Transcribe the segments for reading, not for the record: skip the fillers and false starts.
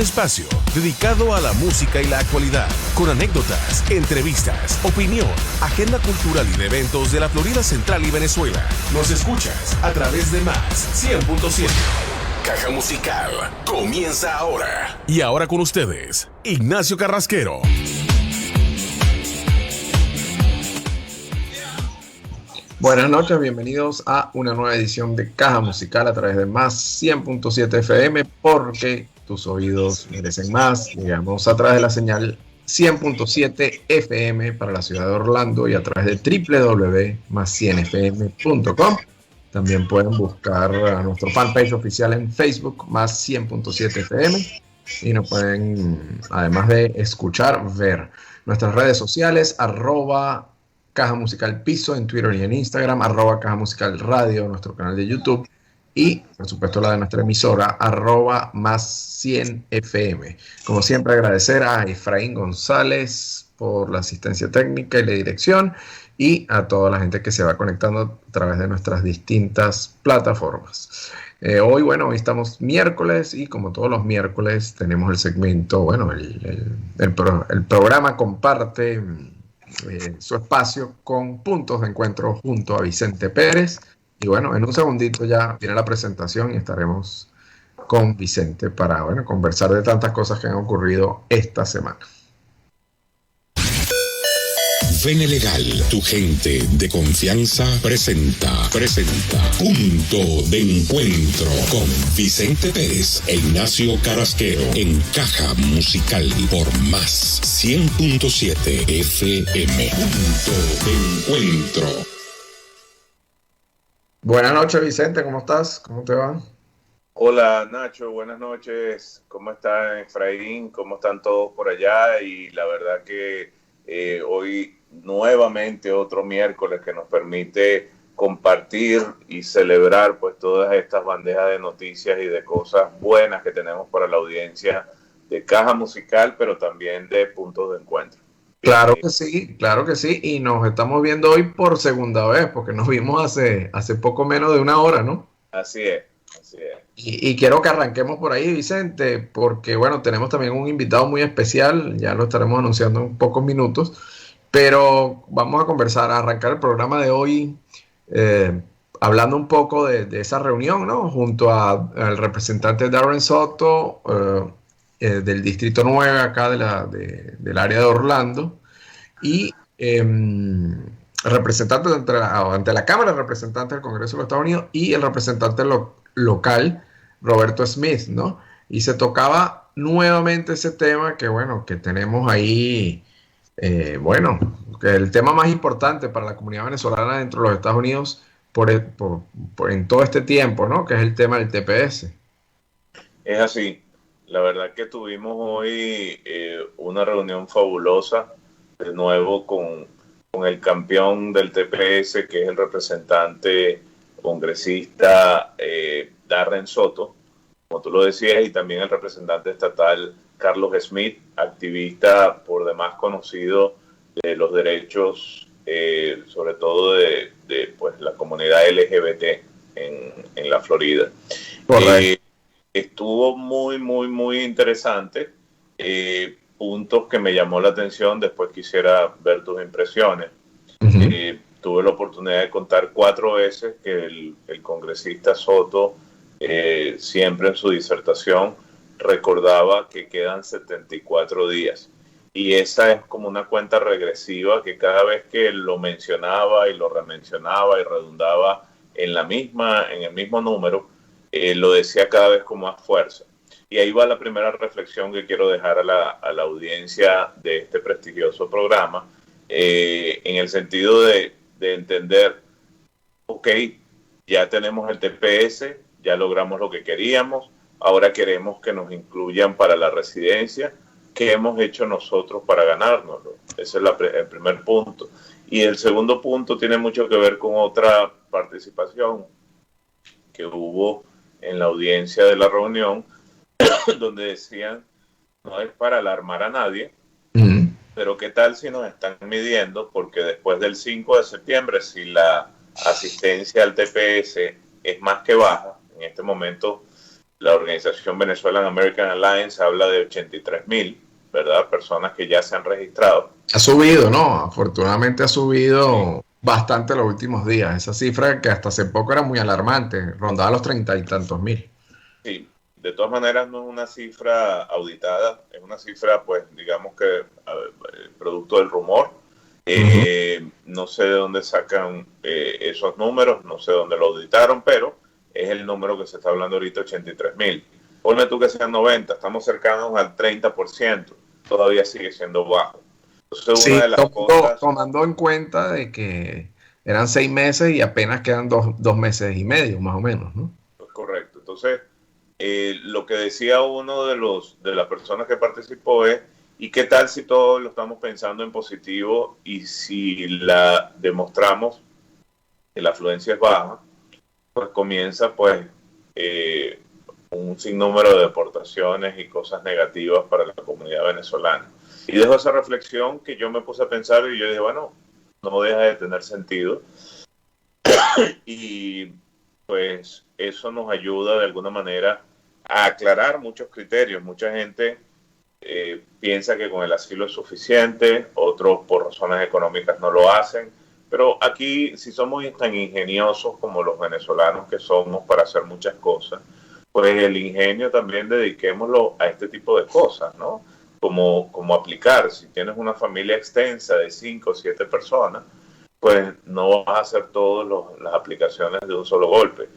espacio dedicado a la música y la actualidad, con anécdotas, entrevistas, opinión, agenda cultural y de eventos de la Florida Central y Venezuela. Nos escuchas a través de Más 100.7. Caja Musical comienza ahora. Y ahora con ustedes, Ignacio Carrasquero. Buenas noches, bienvenidos a una nueva edición de Caja Musical a través de Más 100.7 FM, porque tus oídos merecen más. Llegamos a través de la señal 100.7 FM para la ciudad de Orlando y a través de www.más100fm.com. También pueden buscar a nuestro fanpage oficial en Facebook, Más 100.7 FM, y nos pueden, además de escuchar, ver nuestras redes sociales, @Caja Musical Piso en Twitter y en Instagram, @Caja Musical Radio, nuestro canal de YouTube, y por supuesto la de nuestra emisora, @Más100FM. Como siempre, agradecer a Efraín González por la asistencia técnica y la dirección, y a toda la gente que se va conectando a través de nuestras distintas plataformas. Hoy estamos miércoles, y como todos los miércoles tenemos el segmento, el programa comparte su espacio con puntos de encuentro junto a Vicente Pérez. Y en un segundito ya viene la presentación y estaremos con Vicente para conversar de tantas cosas que han ocurrido esta semana. Vene Legal, tu gente de confianza, presenta Punto de Encuentro con Vicente Pérez e Ignacio Carrasquero en Caja Musical por Más 100.7 FM. Punto de Encuentro. Buenas noches, Vicente, ¿cómo estás? ¿Cómo te va? Hola, Nacho, buenas noches. ¿Cómo está Efraín? ¿Cómo están todos por allá? Y la verdad que hoy nuevamente otro miércoles que nos permite compartir y celebrar pues todas estas bandejas de noticias y de cosas buenas que tenemos para la audiencia de Caja Musical, pero también de Puntos de Encuentro. Claro que sí, y nos estamos viendo hoy por segunda vez, porque nos vimos hace poco menos de una hora, ¿no? Así es. Y quiero que arranquemos por ahí, Vicente, porque tenemos también un invitado muy especial, ya lo estaremos anunciando en pocos minutos, pero vamos a arrancar el programa de hoy hablando un poco de esa reunión, ¿no? Junto al representante Darren Soto del Distrito 9 acá del área de Orlando, y representante ante la Cámara de Representantes del Congreso de los Estados Unidos y el representante local, Roberto Smith, ¿no? Y se tocaba nuevamente ese tema que tenemos ahí, que el tema más importante para la comunidad venezolana dentro de los Estados Unidos en todo este tiempo, ¿no? Que es el tema del TPS. Es así. La verdad que tuvimos hoy una reunión fabulosa, de nuevo con el campeón del TPS, que es el representante congresista Darren Soto, como tú lo decías, y también el representante estatal Carlos Smith, activista por demás conocido de los derechos, sobre todo de la comunidad LGBT en la Florida. Estuvo muy, muy, muy interesante. Puntos que me llamó la atención, después quisiera ver tus impresiones. Uh-huh. Tuve la oportunidad de contar 4 veces que el congresista Soto siempre en su disertación recordaba que quedan 74 días. Y esa es como una cuenta regresiva que cada vez que lo mencionaba y lo remencionaba y redundaba en el mismo número, lo decía cada vez con más fuerza. Y ahí va la primera reflexión que quiero dejar a la audiencia de este prestigioso programa, en el sentido de entender, ok, ya tenemos el TPS, ya logramos lo que queríamos, ahora queremos que nos incluyan para la residencia. ¿Qué hemos hecho nosotros para ganárnoslo? Ese es el primer punto. Y el segundo punto tiene mucho que ver con otra participación que hubo en la audiencia de la reunión, donde decían, no es para alarmar a nadie, pero qué tal si nos están midiendo, porque después del 5 de septiembre, si la asistencia al TPS es más que baja, en este momento La organización Venezuelan American Alliance habla de 83,000, ¿verdad? Personas que ya se han registrado. Ha subido, ¿no? Afortunadamente ha subido bastante los últimos días. Esa cifra que hasta hace poco era muy alarmante, rondaba los 30 y tantos mil. Sí, de todas maneras no es una cifra auditada, es una cifra, pues, digamos que producto del rumor. No sé de dónde sacan esos números, no sé dónde lo auditaron, pero es el número que se está hablando ahorita, 83,000. Ponle tú que sean 90, estamos cercanos al 30%, todavía sigue siendo bajo. Entonces, Sí, una de las cosas... tomando en cuenta de que eran 6 meses y apenas quedan 2 meses y medio, más o menos, ¿no? Es correcto. Entonces, lo que decía uno de las personas que participó es, ¿y qué tal si todos lo estamos pensando en positivo y si demostramos que la afluencia es baja, pues comienza pues un sinnúmero de deportaciones y cosas negativas para la comunidad venezolana? Y dejo esa reflexión que yo me puse a pensar y yo dije, bueno, no deja de tener sentido. Y pues eso nos ayuda de alguna manera a aclarar muchos criterios. Mucha gente piensa que con el asilo es suficiente, otros por razones económicas no lo hacen, pero aquí si somos tan ingeniosos como los venezolanos que somos para hacer muchas cosas, pues el ingenio también dediquémoslo a este tipo de cosas, ¿no? Como aplicar, si tienes una familia extensa de 5 o 7 personas, pues no vas a hacer todas las aplicaciones de un solo golpe.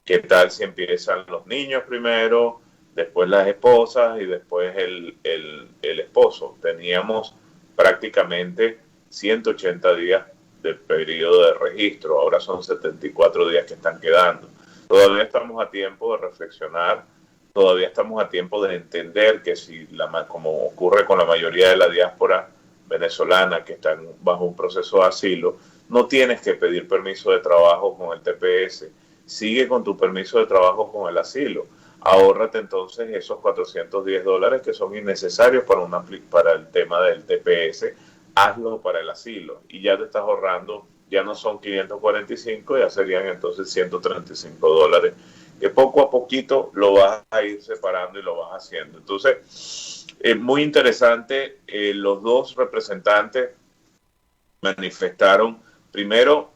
¿Qué tal si empiezan los niños primero, después las esposas y después el esposo? Teníamos prácticamente 180 días de periodo de registro, ahora son 74 días que están quedando. Todavía estamos a tiempo de reflexionar, todavía estamos a tiempo de entender que si, como ocurre con la mayoría de la diáspora venezolana que están bajo un proceso de asilo, no tienes que pedir permiso de trabajo con el TPS, sigue con tu permiso de trabajo con el asilo. Ahórrate entonces esos $410 que son innecesarios para el tema del TPS, hazlo para el asilo y ya te estás ahorrando, ya no son 545, ya serían entonces $135, que poco a poquito lo vas a ir separando y lo vas haciendo. Entonces, muy interesante, los dos representantes manifestaron, primero,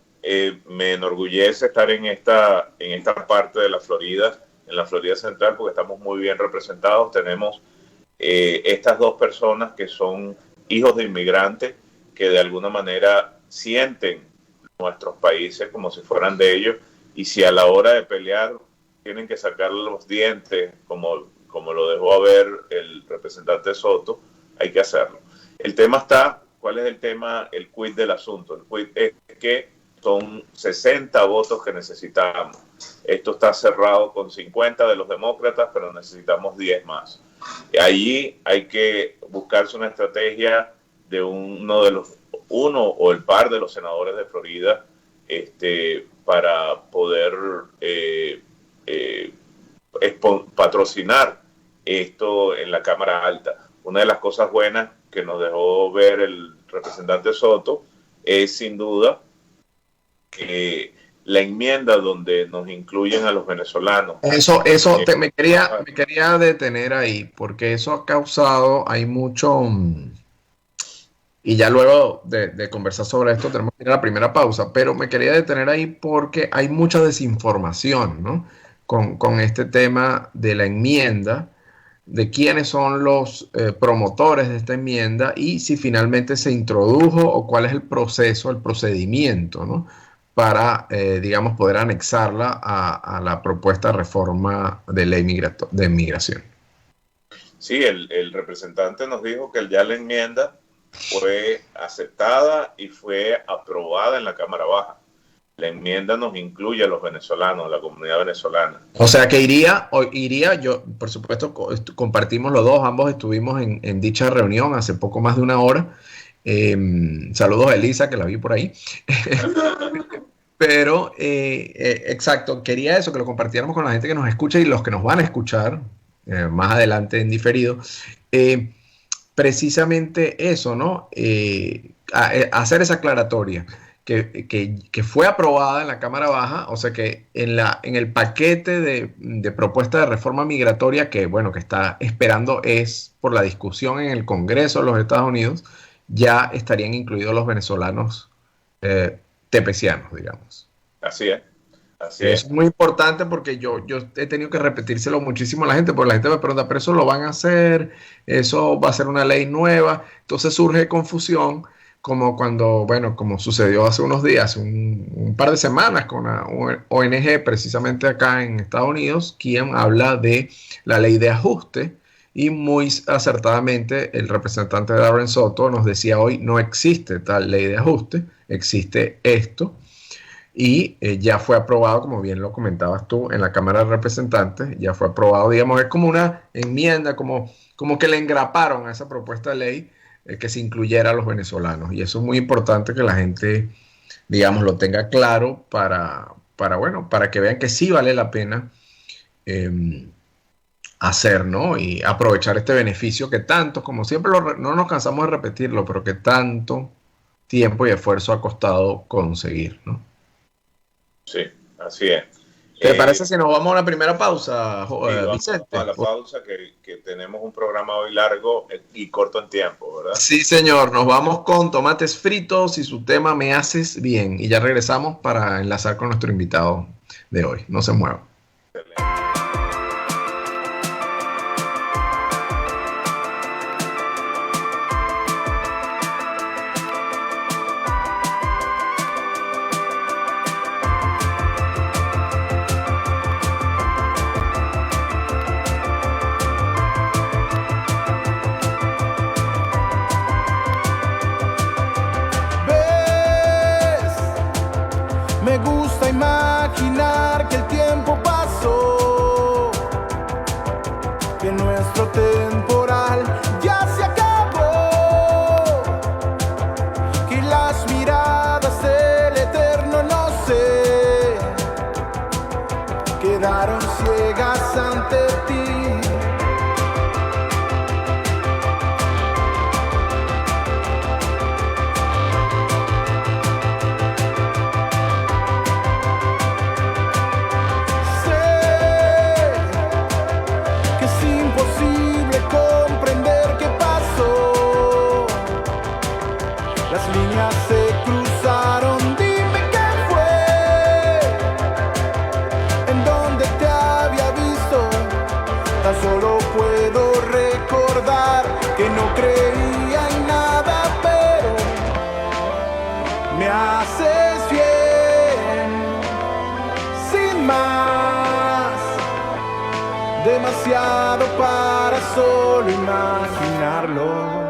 me enorgullece estar en esta parte de la Florida, en la Florida Central, porque estamos muy bien representados. Tenemos estas dos personas que son hijos de inmigrantes, que de alguna manera sienten nuestros países como si fueran de ellos, y si a la hora de pelear tienen que sacarle los dientes, como lo dejó ver el representante Soto, hay que hacerlo. El tema está, ¿cuál es el tema? El quid del asunto. El quid es que son 60 votos que necesitamos. Esto está cerrado con 50 de los demócratas, pero necesitamos 10 más. Allí hay que buscarse una estrategia de uno o el par de los senadores de Florida para poder patrocinar esto en la Cámara Alta. Una de las cosas buenas que nos dejó ver el representante Soto es sin duda que la enmienda donde nos incluyen a los venezolanos. Me quería detener ahí, porque eso ha causado, hay mucho, y ya luego de conversar sobre esto tenemos que ir a la primera pausa, pero me quería detener ahí porque hay mucha desinformación, ¿no? Con este tema de la enmienda, de quiénes son los promotores de esta enmienda y si finalmente se introdujo o cuál es el procedimiento, ¿no? Para, digamos, poder anexarla a la propuesta de reforma de ley de inmigración. Sí, el representante nos dijo que ya la enmienda fue aceptada y fue aprobada en la Cámara Baja. La enmienda nos incluye a los venezolanos, a la comunidad venezolana. O sea que iría, yo, por supuesto, compartimos los dos, ambos estuvimos en dicha reunión hace poco más de una hora. Saludos a Elisa, que la vi por ahí. Pero, exacto, quería eso, que lo compartiéramos con la gente que nos escucha y los que nos van a escuchar más adelante en diferido. Precisamente eso, ¿no? Hacer esa aclaratoria. que fue aprobada en la Cámara Baja, o sea que en el paquete de propuesta de reforma migratoria que, bueno, que está esperando es por la discusión en el Congreso de los Estados Unidos, ya estarían incluidos los venezolanos tepecianos, digamos. Así es. Es muy importante porque yo he tenido que repetírselo muchísimo a la gente, porque la gente me pregunta, ¿pero eso lo van a hacer? ¿Eso va a ser una ley nueva? Entonces surge confusión, como cuando, bueno, como sucedió hace unos días, un par de semanas con una ONG precisamente acá en Estados Unidos, quien habla de la ley de ajuste, y muy acertadamente el representante Darren Soto nos decía hoy, no existe tal ley de ajuste, existe esto. Y ya fue aprobado, como bien lo comentabas tú, en la Cámara de Representantes, ya fue aprobado, digamos, es como una enmienda, como que le engraparon a esa propuesta de ley que se incluyera a los venezolanos. Y eso es muy importante que la gente, digamos, lo tenga claro para que vean que sí vale la pena hacer, ¿no? Y aprovechar este beneficio que tanto, como siempre, no nos cansamos de repetirlo, pero que tanto tiempo y esfuerzo ha costado conseguir, ¿no? Sí, así es. ¿Te parece si nos vamos a una primera pausa, Vicente? Vamos a la pausa, que tenemos un programa hoy largo y corto en tiempo, ¿verdad? Sí, señor. Nos vamos con tomates fritos y su tema Me Haces Bien. Y ya regresamos para enlazar con nuestro invitado de hoy. No se muevan. Excelente. Me gusta imaginar que el tiempo pasó, que nuestro temporal ya se acabó, que las miradas del eterno no sé, quedaron ciegas ante ti. Se cruzaron, dime qué fue, en donde te había visto. Tan solo puedo recordar que no creía en nada, pero me haces bien, sin más, demasiado para solo imaginarlo.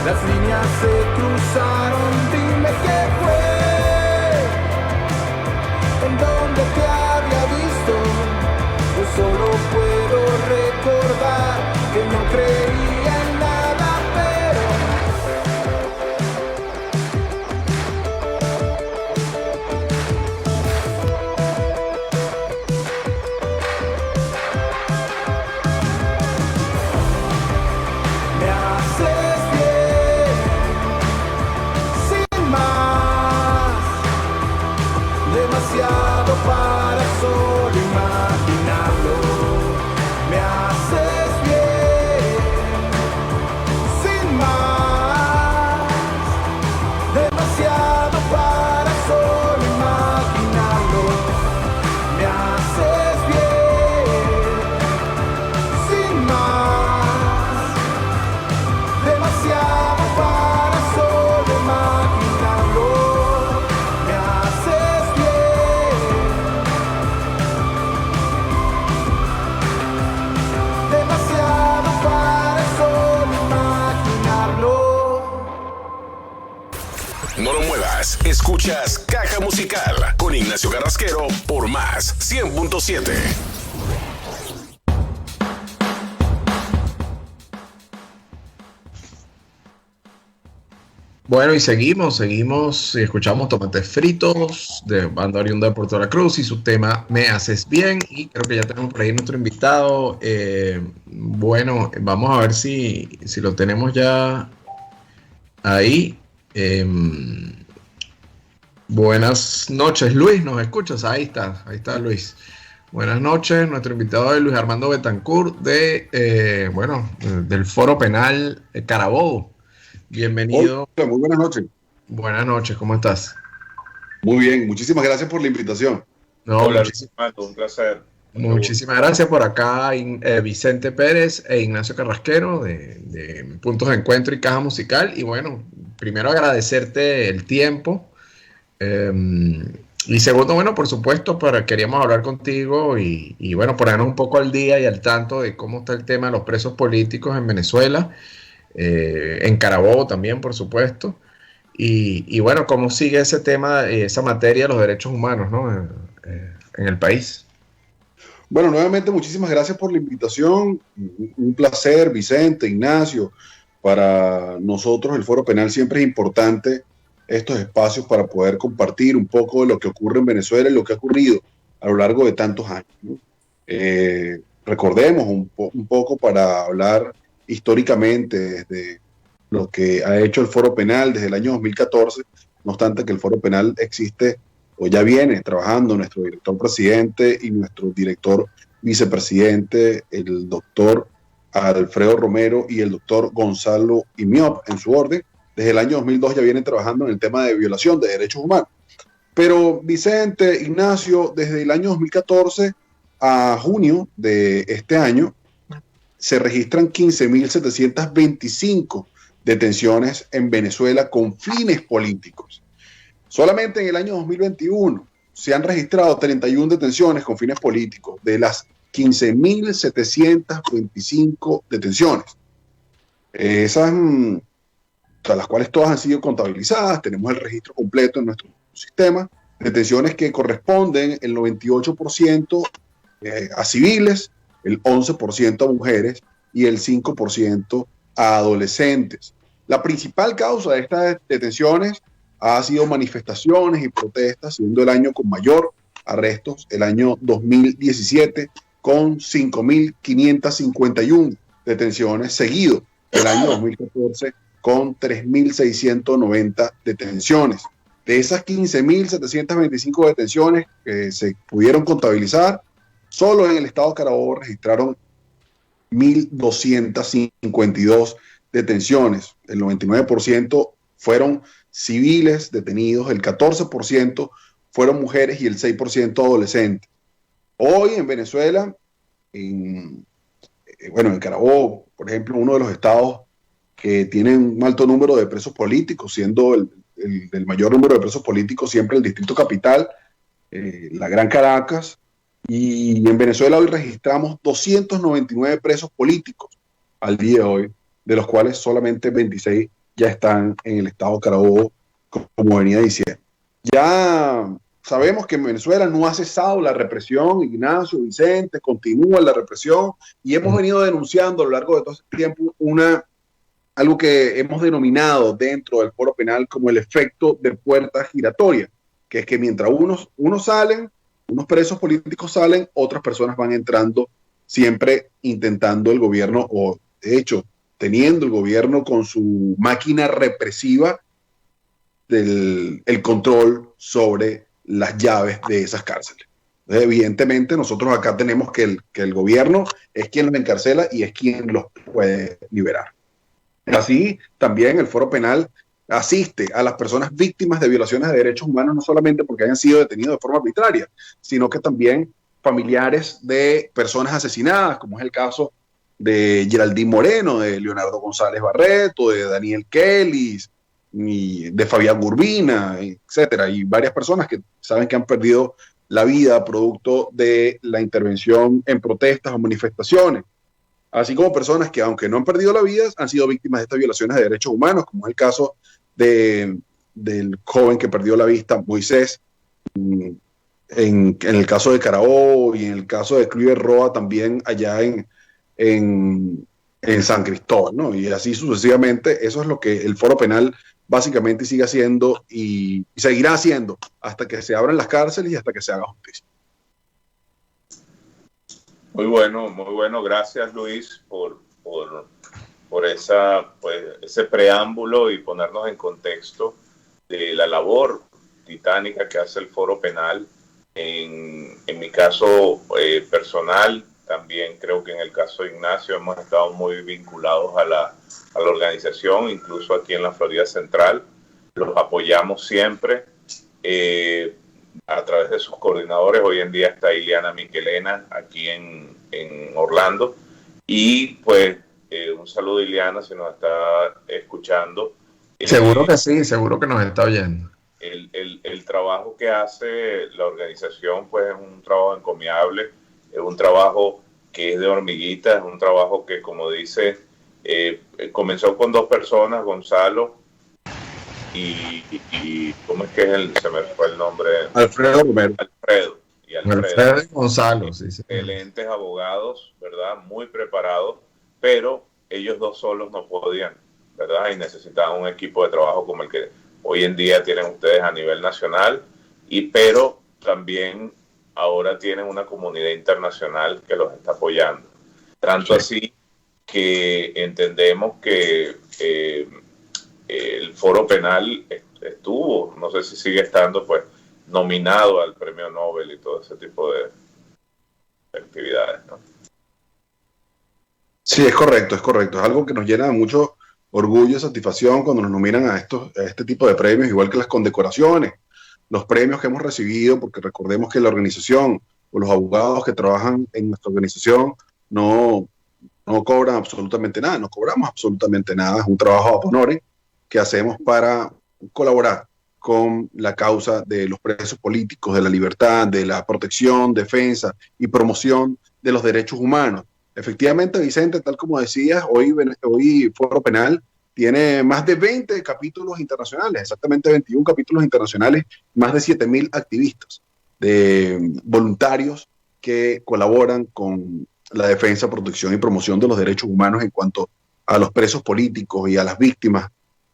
Las líneas se cruzaron, dime qué fue, en donde te había visto. Yo solo puedo recordar que no creía en nada, me haces bien, sin Caja Musical con Ignacio Carrasquero por Más 100.7. Bueno, y seguimos y escuchamos Tomates Fritos de Banda Oriunda de Puerto La Cruz y su tema Me Haces Bien. Y creo que ya tenemos por ahí nuestro invitado. Bueno, vamos a ver si lo tenemos ya ahí. Buenas noches, Luis, ¿nos escuchas? Ahí está Luis. Buenas noches, nuestro invitado es Luis Armando Betancourt del Foro Penal Carabobo. Bienvenido. Hola, muy buenas noches. Buenas noches, ¿cómo estás? Muy bien, muchísimas gracias por la invitación. No, Hola, un placer. Muchísimas gracias por acá, Vicente Pérez e Ignacio Carrasquero de Puntos de Encuentro y Caja Musical. Y bueno, primero agradecerte el tiempo. Y segundo, bueno, por supuesto, queríamos hablar contigo y bueno, ponernos un poco al día y al tanto de cómo está el tema de los presos políticos en Venezuela. En Carabobo también, por supuesto, y bueno, cómo sigue ese tema, esa materia de los derechos humanos, ¿no? En el país. Bueno, nuevamente muchísimas gracias por la invitación, un placer, Vicente, Ignacio. Para nosotros el Foro Penal siempre es importante estos espacios para poder compartir un poco de lo que ocurre en Venezuela y lo que ha ocurrido a lo largo de tantos años, ¿no? Recordemos un poco para hablar históricamente desde lo que ha hecho el Foro Penal desde el año 2014, no obstante que el Foro Penal existe o ya viene trabajando nuestro director presidente y nuestro director vicepresidente, el doctor Alfredo Romero y el doctor Gonzalo Imiop en su orden. Desde el año 2002 ya vienen trabajando en el tema de violación de derechos humanos. Pero Vicente, Ignacio, desde el año 2014 a junio de este año, se registran 15.725 detenciones en Venezuela con fines políticos. Solamente en el año 2021 se han registrado 31 detenciones con fines políticos, de las 15.725 detenciones. Esas, las cuales todas han sido contabilizadas, tenemos el registro completo en nuestro sistema, detenciones que corresponden el 98% a civiles, el 11% a mujeres y el 5% a adolescentes. La principal causa de estas detenciones ha sido manifestaciones y protestas, siendo el año con mayor arrestos el año 2017, con 5.551 detenciones, seguido el año 2014 con 3.690 detenciones. De esas 15.725 detenciones que se pudieron contabilizar, solo en el estado Carabobo registraron 1.252 detenciones. El 99% fueron civiles detenidos, el 14% fueron mujeres y el 6% adolescentes. Hoy en Venezuela, en Carabobo, por ejemplo, uno de los estados que tiene un alto número de presos políticos, siendo el mayor número de presos políticos siempre el Distrito Capital, la Gran Caracas. Y en Venezuela hoy registramos 299 presos políticos al día de hoy, de los cuales solamente 26 ya están en el estado Carabobo, como venía diciendo. Ya sabemos que en Venezuela no ha cesado la represión, Ignacio, Vicente, continúa la represión y hemos venido denunciando a lo largo de todo este tiempo algo que hemos denominado dentro del Foro Penal como el efecto de puerta giratoria, que es que mientras unos salen, unos presos políticos salen, otras personas van entrando, siempre intentando el gobierno, o de hecho, teniendo el gobierno con su máquina represiva el control sobre las llaves de esas cárceles. Entonces, evidentemente, nosotros acá tenemos que el gobierno es quien los encarcela y es quien los puede liberar. Así, también el Foro Penal asiste a las personas víctimas de violaciones de derechos humanos, no solamente porque hayan sido detenidos de forma arbitraria, sino que también familiares de personas asesinadas, como es el caso de Geraldine Moreno, de Leonardo González Barreto, de Daniel Kelly, y de Fabián Urbina, etcétera, y varias personas que saben que han perdido la vida producto de la intervención en protestas o manifestaciones, así como personas que, aunque no han perdido la vida, han sido víctimas de estas violaciones de derechos humanos, como es el caso de del joven que perdió la vista, Moisés, en el caso de Carabobo y en el caso de Cliver Roa también allá en San Cristóbal, ¿no? Y así sucesivamente. Eso es lo que el Foro Penal básicamente sigue haciendo y seguirá haciendo hasta que se abran las cárceles y hasta que se haga justicia. Muy bueno. Gracias, Luis, por ese preámbulo y ponernos en contexto de la labor titánica que hace el Foro Penal. En mi caso personal, también creo que en el caso de Ignacio hemos estado muy vinculados a la organización, incluso aquí en la Florida Central. Los apoyamos siempre a través de sus coordinadores. Hoy en día está Ileana Miquelena aquí en Orlando. Y pues un saludo, Ileana, si nos está escuchando. Seguro que sí, seguro que nos está oyendo. El trabajo que hace la organización pues es un trabajo encomiable, es un trabajo que es de hormiguita, es un trabajo que, como dice, comenzó con 2 personas, Gonzalo y ¿cómo es que se me fue el nombre? Alfredo Romero. Alfredo Gonzalo, sí. Excelentes abogados, ¿verdad? Muy preparados, pero ellos 2 solos no podían, ¿verdad? Y necesitaban un equipo de trabajo como el que hoy en día tienen ustedes a nivel nacional, pero también ahora tienen una comunidad internacional que los está apoyando. Tanto así que entendemos que el Foro Penal estuvo, no sé si sigue estando, pues nominado al Premio Nobel y todo ese tipo de actividades, ¿no? Sí, es correcto. Es algo que nos llena de mucho orgullo y satisfacción cuando nos nominan a este tipo de premios, igual que las condecoraciones, los premios que hemos recibido, porque recordemos que la organización o los abogados que trabajan en nuestra organización no cobran absolutamente nada, no cobramos absolutamente nada. Es un trabajo ad honorem que hacemos para colaborar con la causa de los presos políticos, de la libertad, de la protección, defensa y promoción de los derechos humanos. Efectivamente, Vicente, tal como decías, hoy Foro Penal tiene más de 20 capítulos internacionales, exactamente 21 capítulos internacionales, más de 7,000 activistas, de voluntarios que colaboran con la defensa, protección y promoción de los derechos humanos en cuanto a los presos políticos y a las víctimas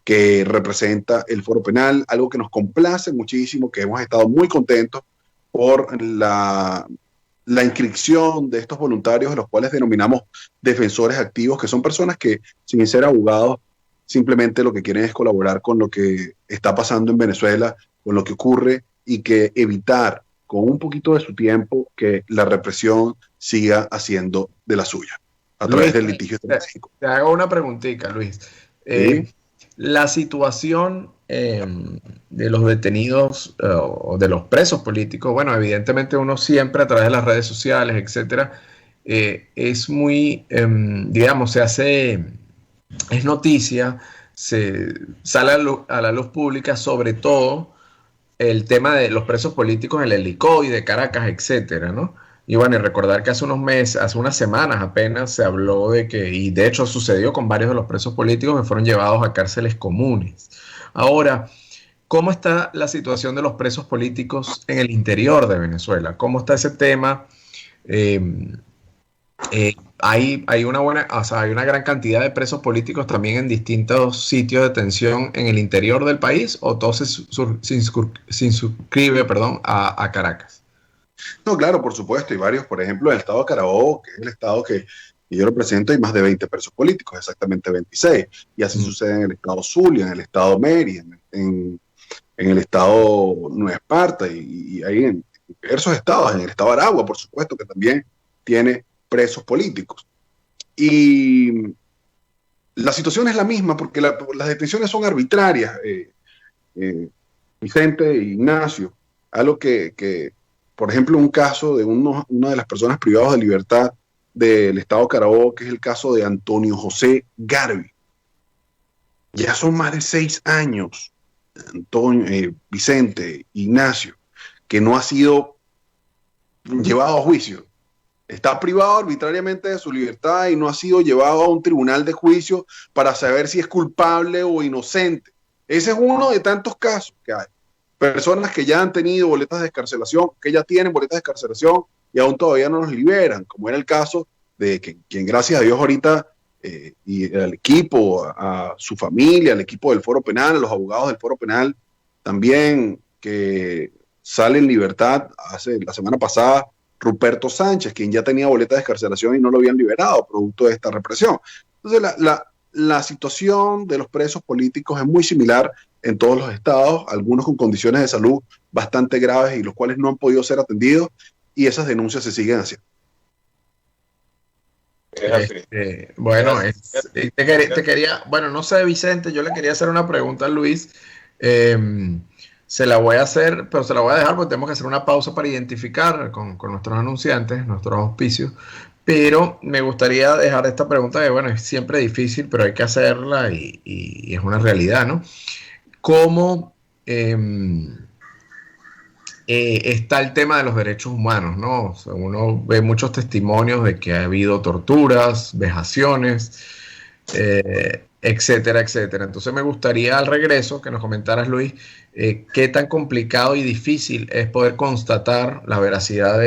que representa el Foro Penal, algo que nos complace muchísimo, que hemos estado muy contentos por la inscripción de estos voluntarios, los cuales denominamos defensores activos, que son personas que, sin ser abogados, simplemente lo que quieren es colaborar con lo que está pasando en Venezuela, con lo que ocurre, y que evitar con un poquito de su tiempo que la represión siga haciendo de la suya a través del litigio estratégico. Te hago una preguntita, Luis. ¿Sí? La situación de los detenidos o de los presos políticos, bueno, evidentemente uno siempre a través de las redes sociales, etcétera, es muy, digamos, es noticia, se sale a la luz pública, sobre todo el tema de los presos políticos en el Helicoide, de Caracas, etcétera, ¿no? Y bueno, y recordar que hace unos meses, hace unas semanas apenas se habló de que, y de hecho sucedió con varios de los presos políticos que fueron llevados a cárceles comunes. Ahora, ¿cómo está la situación de los presos políticos en el interior de Venezuela? ¿Cómo está ese tema? Hay una gran cantidad de presos políticos también en distintos sitios de detención en el interior del país, o todo se inscribe a Caracas. No, claro, por supuesto, y varios, por ejemplo, en el estado de Carabobo, que es el estado que yo represento, hay más de 20 presos políticos, exactamente 26, y así sucede en el estado Zulia, en el estado Mérida, en el estado Nueva Esparta, y ahí en diversos estados, en el estado Aragua, por supuesto, que también tiene presos políticos. Y la situación es la misma, porque las detenciones son arbitrarias, Vicente e Ignacio, algo que por ejemplo, un caso de una de las personas privadas de libertad del estado de Carabobo, que es el caso de Antonio José Garbi. Ya son más de 6 años, Vicente, Ignacio, que no ha sido llevado a juicio. Está privado arbitrariamente de su libertad y no ha sido llevado a un tribunal de juicio para saber si es culpable o inocente. Ese es uno de tantos casos que hay. Personas que ya han tenido boletas de excarcelación, que ya tienen boletas de excarcelación y aún todavía no los liberan, como era el caso de quien gracias a Dios ahorita, y al equipo, a su familia, al equipo del Foro Penal, a los abogados del Foro Penal, también que sale en libertad la semana pasada, Ruperto Sánchez, quien ya tenía boleta de excarcelación y no lo habían liberado producto de esta represión. Entonces la situación de los presos políticos es muy similar en todos los estados, algunos con condiciones de salud bastante graves y los cuales no han podido ser atendidos, y esas denuncias se siguen haciendo. Bueno, bueno, no sé, Vicente, yo le quería hacer una pregunta a Luis. Se la voy a hacer, pero se la voy a dejar porque tenemos que hacer una pausa para identificar con nuestros anunciantes, nuestros auspicios. Pero me gustaría dejar esta pregunta que, bueno, es siempre difícil, pero hay que hacerla y es una realidad, ¿no? ¿Cómo está el tema de los derechos humanos, ¿no? O sea, uno ve muchos testimonios de que ha habido torturas, vejaciones, etcétera, etcétera. Entonces me gustaría al regreso que nos comentaras, Luis, qué tan complicado y difícil es poder constatar la veracidad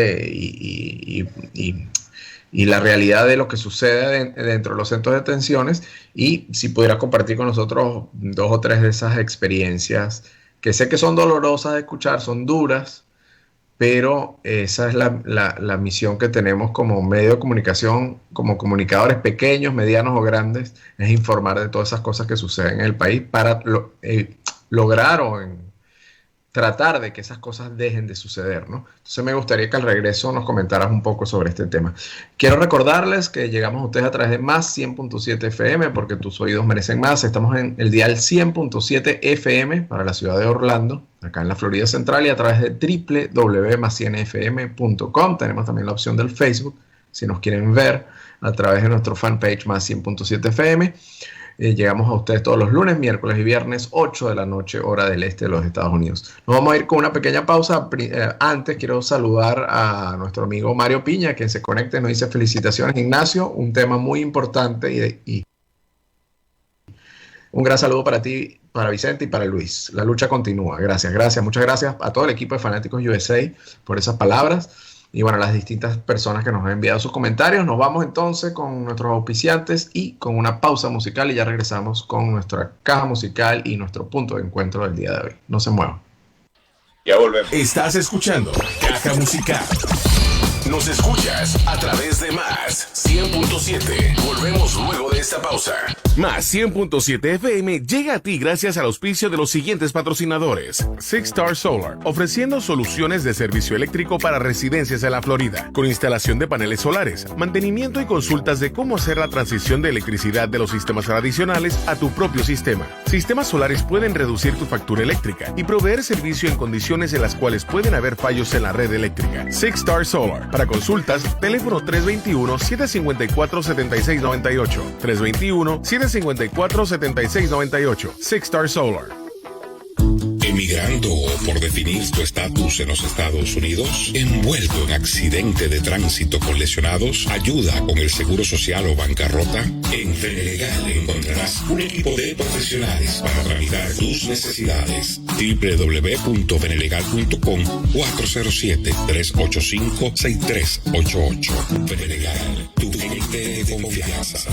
y la realidad de lo que sucede dentro de los centros de detenciones, y si pudiera compartir con nosotros 2 o 3 de esas experiencias que sé que son dolorosas de escuchar, son duras, pero esa es la misión que tenemos como medio de comunicación, como comunicadores pequeños, medianos o grandes, es informar de todas esas cosas que suceden en el país para lograr o tratar de que esas cosas dejen de suceder, ¿no? Entonces me gustaría que al regreso nos comentaras un poco sobre este tema. Quiero recordarles que llegamos a ustedes a través de más 100.7 FM, porque tus oídos merecen más. Estamos en el dial 100.7 FM para la ciudad de Orlando, acá en la Florida Central, y a través de www.más100fm.com. Tenemos también la opción del Facebook, si nos quieren ver, a través de nuestro fanpage más 100.7 FM. Llegamos a ustedes todos los lunes, miércoles y viernes, 8 de la noche, hora del este de los Estados Unidos. Nos vamos a ir con una pequeña pausa. Antes quiero saludar a nuestro amigo Mario Piña, quien se conecta y nos dice: felicitaciones, Ignacio, un tema muy importante y un gran saludo para ti, para Vicente y para Luis. La lucha continúa. Gracias, muchas gracias a todo el equipo de Fanáticos USA por esas palabras. Y bueno, las distintas personas que nos han enviado sus comentarios. Nos vamos entonces con nuestros auspiciantes y con una pausa musical, y ya regresamos con nuestra caja musical y nuestro punto de encuentro del día de hoy. No se muevan. Ya volvemos. Estás escuchando Caja Musical. Nos escuchas a través de Más 100.7. Volvemos luego de esta pausa. Más 100.7 FM llega a ti gracias al auspicio de los siguientes patrocinadores. Six Star Solar, ofreciendo soluciones de servicio eléctrico para residencias en la Florida, con instalación de paneles solares, mantenimiento y consultas de cómo hacer la transición de electricidad de los sistemas tradicionales a tu propio sistema. Sistemas solares pueden reducir tu factura eléctrica y proveer servicio en condiciones en las cuales pueden haber fallos en la red eléctrica. Six Star Solar. Para consultas, teléfono 321-754-7698. 321-754-7698. Six Star Solar. ¿Emigrando por definir tu estatus en los Estados Unidos? ¿Envuelto en accidente de tránsito con lesionados? ¿Ayuda con el seguro social o bancarrota? En Fenelegal encontrarás un equipo de profesionales para tramitar tus necesidades. www.fenelegal.com 407-385-6388. Fenelegal, tu gente de confianza.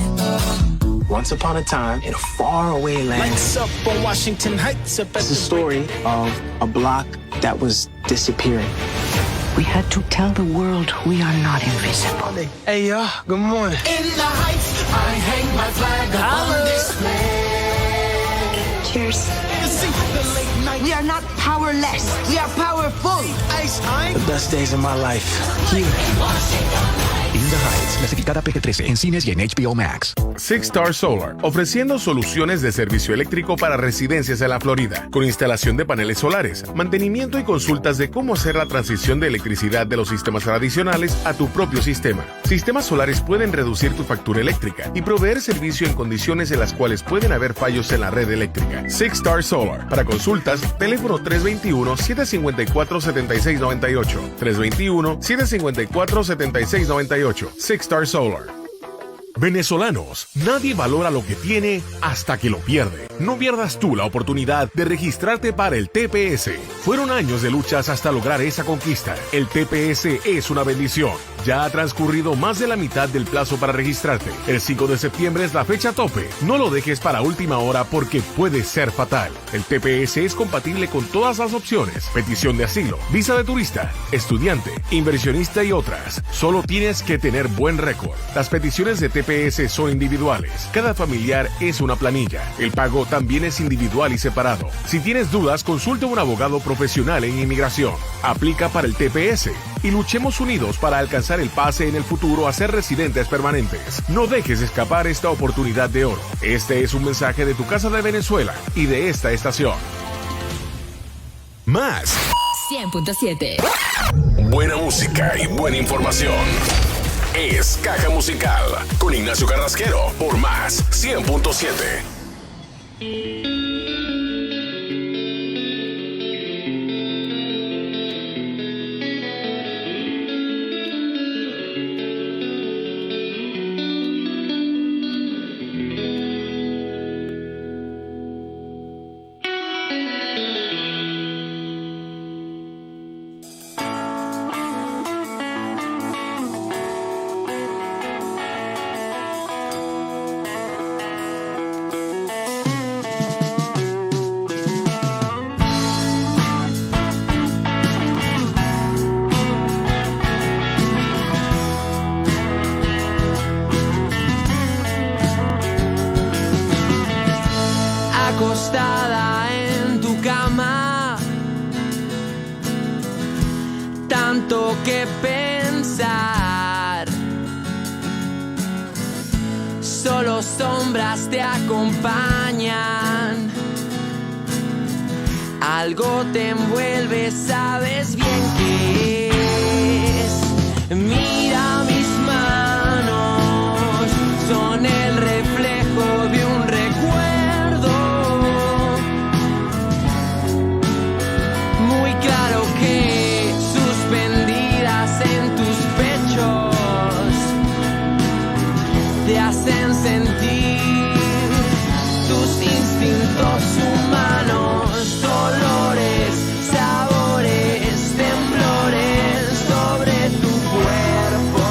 Once upon a time, in a faraway land, lights up on Washington Heights. It's the story of a block that was disappearing. We had to tell the world we are not invisible. Hey, y'all, good morning. In the heights, I hang my flag upon this flag. Cheers. We are not powerless. We are powerful. The best days of my life. Here. In the Heights, clasificada PG-13 en cines y en HBO Max. Six Star Solar, ofreciendo soluciones de servicio eléctrico para residencias en la Florida, con instalación de paneles solares, mantenimiento y consultas de cómo hacer la transición de electricidad de los sistemas tradicionales a tu propio sistema. Sistemas solares pueden reducir tu factura eléctrica y proveer servicio en condiciones en las cuales pueden haber fallos en la red eléctrica. Six Star Solar. Para consultas, teléfono 321-754-7698. 321-754-7698. Six Star Solar. Venezolanos, nadie valora lo que tiene hasta que lo pierde. No pierdas tú la oportunidad de registrarte para el TPS. Fueron años de luchas hasta lograr esa conquista. El TPS es una bendición. Ya ha transcurrido más de la mitad del plazo para registrarte. El 5 de septiembre es la fecha tope. No lo dejes para última hora porque puede ser fatal. El TPS es compatible con todas las opciones: petición de asilo, visa de turista, estudiante, inversionista y otras. Solo tienes que tener buen récord. Las peticiones de TPS son individuales. Cada familiar es una planilla. El pago también es individual y separado. Si tienes dudas, consulta a un abogado profesional en inmigración. Aplica para el TPS y luchemos unidos para alcanzar el pase en el futuro a ser residentes permanentes. No dejes escapar esta oportunidad de oro. Este es un mensaje de tu Casa de Venezuela y de esta estación. Más 100.7. Buena música y buena información. Es Caja Musical con Ignacio Carrasquero por Más 100.7. Acostada en tu cama, tanto que pensar, solo sombras te acompañan, algo te envuelve, sabes bien qué es. Mira mis manos, son el reflejo de un recuerdo. Claro que suspendidas en tus pechos te hacen sentir tus instintos humanos, dolores, sabores, temblores sobre tu cuerpo.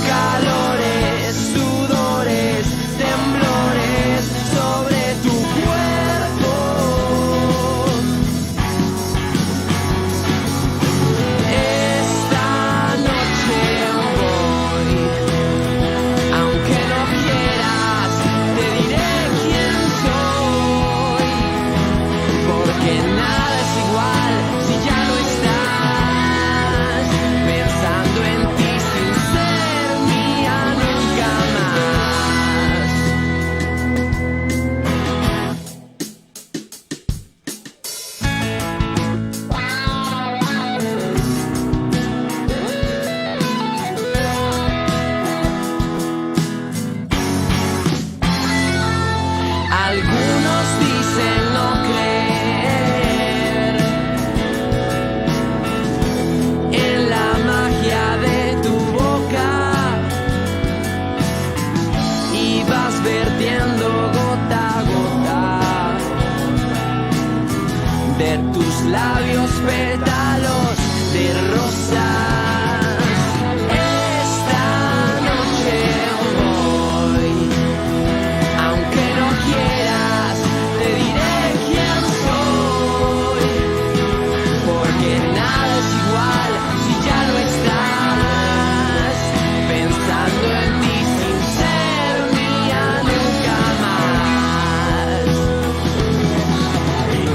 Calores, sudores, temblores sobre tu cuerpo. Esta noche voy, aunque no quieras, te diré quién soy, porque nada es igual si ya no estás pensando en ti sin ser mía nunca más. Algunos dicen no creer en la magia de tu boca y vas vertiendo gota a gota de tus labios pétalos de rosas. Esta noche voy, aunque no quieras, te diré quién soy, porque nada es igual si ya no estás pensando en ti sin ser mía nunca más.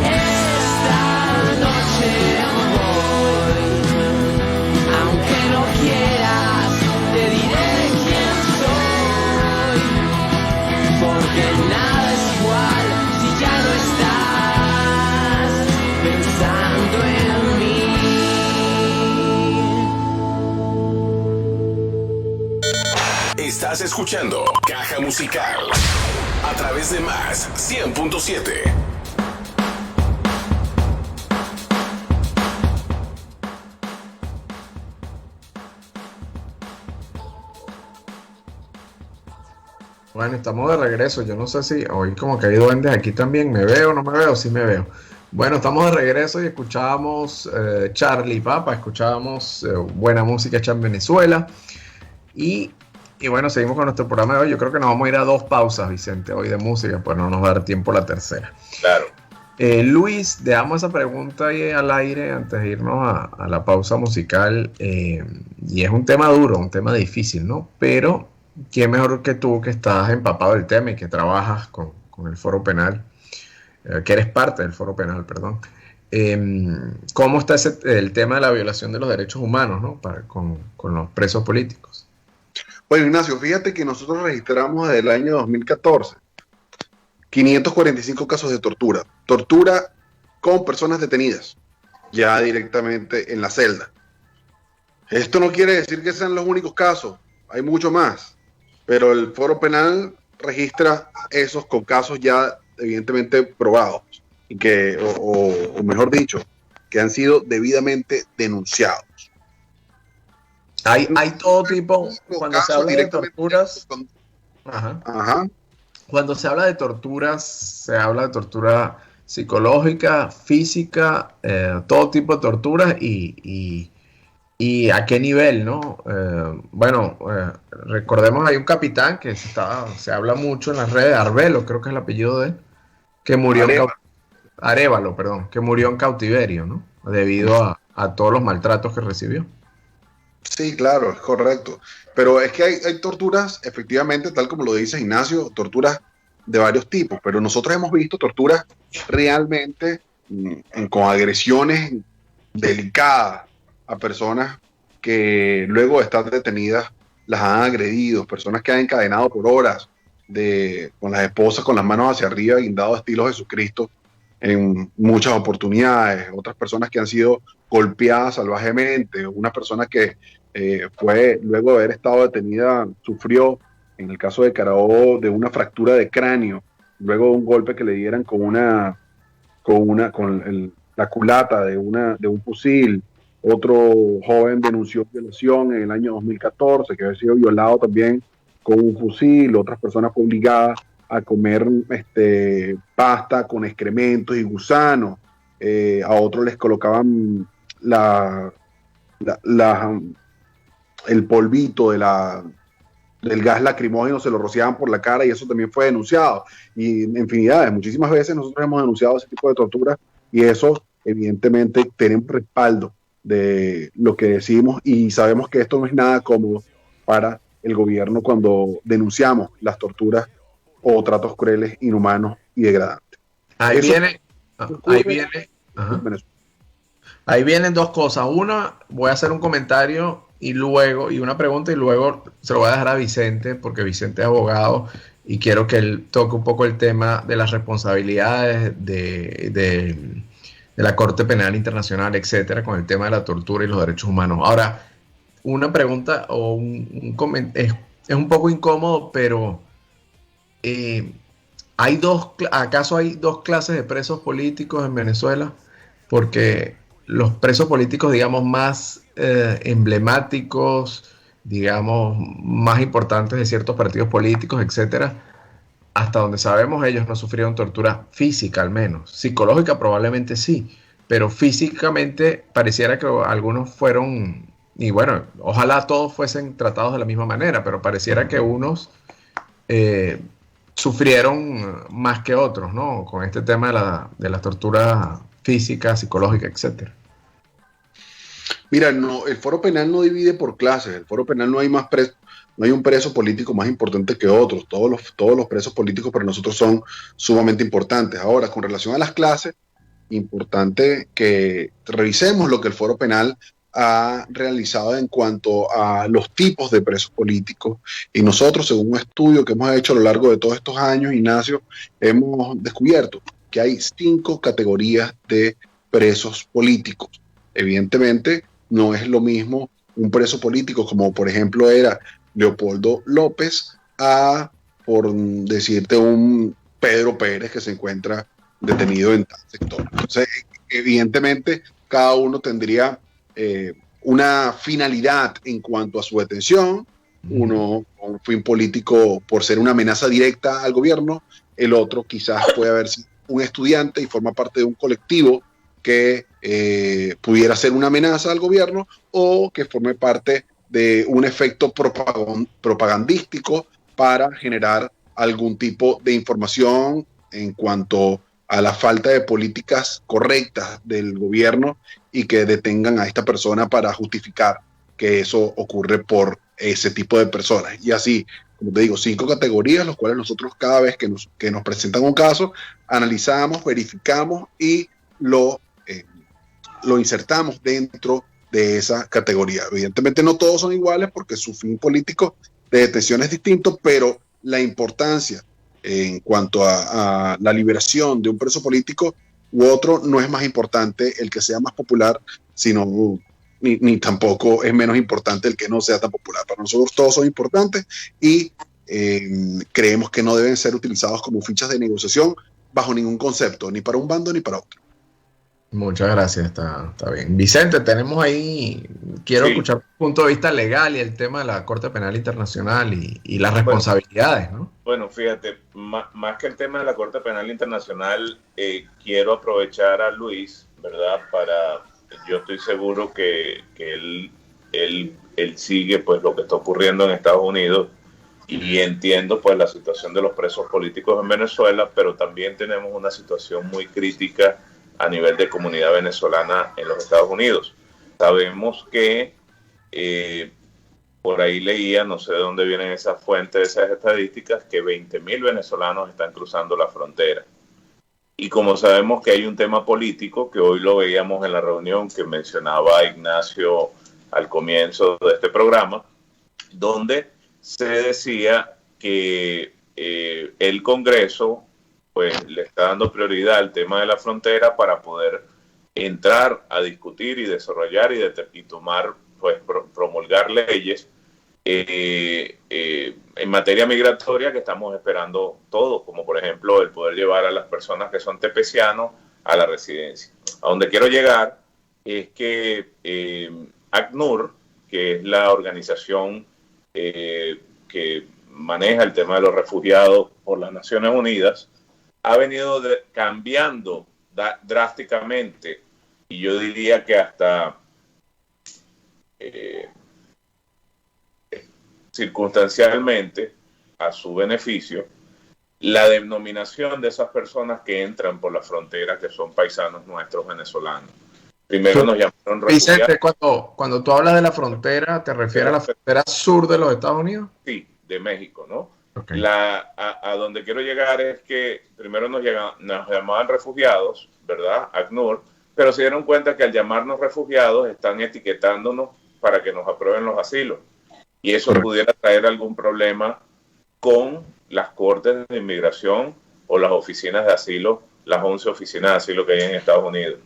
Esta noche voy, aunque no quieras, te diré quién soy, porque nada es igual si ya no estás pensando en mí. Estás escuchando Caja Musical a través de Más 100.7. Bueno, estamos de regreso. Yo no sé si hoy como que hay duendes aquí también. ¿Me veo o no me veo? Sí me veo. Bueno, estamos de regreso y escuchábamos Charlie Papa, escuchábamos buena música hecha en Venezuela. Y bueno, seguimos con nuestro programa de hoy. Yo creo que nos vamos a ir a 2 pausas, Vicente, hoy de música, pues no nos va a dar tiempo la tercera. Claro. Luis, dejamos esa pregunta ahí al aire antes de irnos a la pausa musical. Y es un tema duro, un tema difícil, ¿no? Pero ¿quién mejor que tú, que estás empapado del tema y que trabajas con el Foro Penal, que eres parte del Foro Penal, perdón? ¿Cómo está el tema de la violación de los derechos humanos, ¿no? Con los presos políticos? Bueno, Ignacio, fíjate que nosotros registramos desde el año 2014 545 casos de tortura. Tortura con personas detenidas, ya directamente en la celda. Esto no quiere decir que sean los únicos casos, hay mucho más, pero el Foro Penal registra esos con casos ya evidentemente probados, y que, o mejor dicho, que han sido debidamente denunciados. Hay todo tipo, cuando se habla de torturas, cuando se habla de torturas, se habla de tortura psicológica, física, todo tipo de torturas y a qué nivel, ¿no? Recordemos, hay un capitán que se habla mucho en las redes, Arevalo, creo que es el apellido de él, que murió Arevalo, perdón, que murió en cautiverio, ¿no? Debido a todos los maltratos que recibió. Sí, claro, es correcto. Pero es que hay torturas, efectivamente, tal como lo dice Ignacio, torturas de varios tipos, pero nosotros hemos visto torturas realmente con agresiones delicadas a personas que luego de estar detenidas las han agredido, personas que han encadenado por horas con las esposas con las manos hacia arriba, guindado estilo Jesucristo en muchas oportunidades, otras personas que han sido golpeadas salvajemente, una persona que fue, luego de haber estado detenida, sufrió, en el caso de Carabobo, de una fractura de cráneo, luego de un golpe que le dieran con la culata de un fusil. Otro joven denunció violación en el año 2014, que había sido violado también con un fusil. Otras personas fueron obligadas a comer pasta con excrementos y gusanos. A otros les colocaban el polvito del gas lacrimógeno, se lo rociaban por la cara y eso también fue denunciado. Y infinidades, muchísimas veces nosotros hemos denunciado ese tipo de tortura y eso evidentemente tenemos respaldo de lo que decimos y sabemos que esto no es nada cómodo para el gobierno cuando denunciamos las torturas o tratos crueles, inhumanos y degradantes. Ahí vienen 2 cosas. Una, voy a hacer un comentario y una pregunta y luego se lo voy a dejar a Vicente, porque Vicente es abogado y quiero que él toque un poco el tema de las responsabilidades de la Corte Penal Internacional, etcétera, con el tema de la tortura y los derechos humanos. Ahora, una pregunta o un comentario, es un poco incómodo, pero ¿acaso hay 2 clases de presos políticos en Venezuela? Porque los presos políticos, digamos, más emblemáticos, digamos, más importantes de ciertos partidos políticos, etcétera, hasta donde sabemos ellos no sufrieron tortura física, al menos. Psicológica probablemente sí, pero físicamente pareciera que algunos fueron, y bueno, ojalá todos fuesen tratados de la misma manera, pero pareciera que unos sufrieron más que otros, ¿no? Con este tema de la tortura física, psicológica, etcétera. Mira, no, el Foro Penal no divide por clases. El Foro Penal no hay un preso político más importante que otros. Todos los presos políticos para nosotros son sumamente importantes. Ahora, con relación a las clases, importante que revisemos lo que el Foro Penal ha realizado en cuanto a los tipos de presos políticos. Y nosotros, según un estudio que hemos hecho a lo largo de todos estos años, Ignacio, hemos descubierto que hay 5 categorías de presos políticos. Evidentemente, no es lo mismo un preso político como, por ejemplo, era Leopoldo López a, por decirte, un Pedro Pérez que se encuentra detenido en tal sector. Entonces, evidentemente, cada uno tendría una finalidad en cuanto a su detención uno con un fin político por ser una amenaza directa al gobierno, el otro quizás puede haber sido un estudiante y forma parte de un colectivo que pudiera ser una amenaza al gobierno o que forme parte de un efecto propagandístico para generar algún tipo de información en cuanto a la falta de políticas correctas del gobierno y que detengan a esta persona para justificar que eso ocurre por ese tipo de personas. Y así, como te digo, 5 categorías, los cuales nosotros cada vez que nos presentan un caso, analizamos, verificamos y lo insertamos dentro de esa categoría. Evidentemente no todos son iguales porque su fin político de detención es distinto, pero la importancia en cuanto a la liberación de un preso político u otro no es más importante el que sea más popular, sino ni tampoco es menos importante el que no sea tan popular. Para nosotros todos son importantes y creemos que no deben ser utilizados como fichas de negociación bajo ningún concepto, ni para un bando ni para otro. Muchas gracias, está bien. Vicente, tenemos ahí, quiero escuchar tu punto de vista legal y el tema de la Corte Penal Internacional y las responsabilidades, ¿no? Bueno, fíjate, más que el tema de la Corte Penal Internacional, quiero aprovechar a Luis, ¿verdad? Yo estoy seguro que él sigue pues lo que está ocurriendo en Estados Unidos y entiendo pues la situación de los presos políticos en Venezuela, pero también tenemos una situación muy crítica a nivel de comunidad venezolana en los Estados Unidos. Sabemos que por ahí leía, no sé de dónde vienen esas fuentes, esas estadísticas, que 20.000 venezolanos están cruzando la frontera. Y como sabemos que hay un tema político, que hoy lo veíamos en la reunión que mencionaba Ignacio al comienzo de este programa, donde se decía que el Congreso pues le está dando prioridad al tema de la frontera para poder entrar a discutir y desarrollar y tomar, pues promulgar leyes en materia migratoria que estamos esperando todos, como por ejemplo el poder llevar a las personas que son tepecianos a la residencia. A donde quiero llegar es que ACNUR, que es la organización que maneja el tema de los refugiados por las Naciones Unidas, ha venido cambiando drásticamente, y yo diría que hasta circunstancialmente, a su beneficio, la denominación de esas personas que entran por la frontera, que son paisanos nuestros venezolanos. Primero nos llamaron refugiados. Vicente, cuando tú hablas de la frontera, ¿te refieres a la frontera sur de los Estados Unidos? Sí, de México, ¿no? Okay. A donde quiero llegar es que primero nos llamaban refugiados, ¿verdad? ACNUR, pero se dieron cuenta que al llamarnos refugiados están etiquetándonos para que nos aprueben los asilos. Y eso pudiera traer algún problema con las cortes de inmigración o las oficinas de asilo, las 11 oficinas de asilo que hay en Estados Unidos.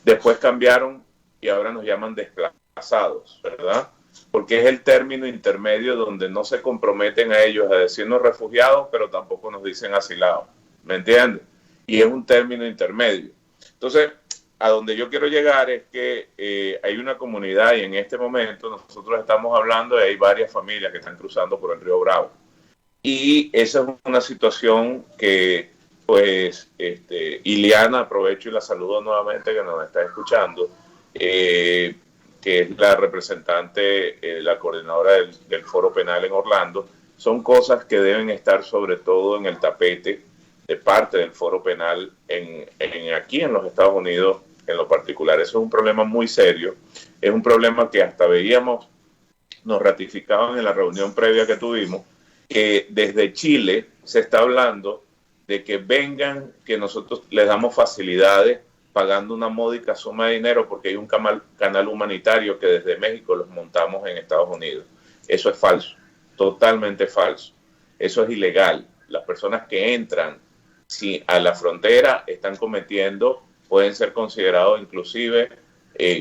Después cambiaron y ahora nos llaman desplazados, ¿verdad? Porque es el término intermedio donde no se comprometen a ellos a decirnos refugiados, pero tampoco nos dicen asilados, ¿me entiendes? Y es un término intermedio. Entonces, a donde yo quiero llegar es que hay una comunidad y en este momento nosotros estamos hablando y hay varias familias que están cruzando por el río Bravo. Y esa es una situación que, pues, Iliana, aprovecho y la saludo nuevamente que nos está escuchando, que es la representante, la coordinadora del Foro Penal en Orlando. Son cosas que deben estar sobre todo en el tapete de parte del Foro Penal aquí en los Estados Unidos en lo particular. Eso es un problema muy serio, es un problema que hasta veíamos, nos ratificaban en la reunión previa que tuvimos, que desde Chile se está hablando de que vengan, que nosotros les damos facilidades pagando una módica suma de dinero porque hay un canal humanitario que desde México los montamos en Estados Unidos. Eso es falso, totalmente falso. Eso es ilegal. Las personas que entran a la frontera están cometiendo, pueden ser considerados inclusive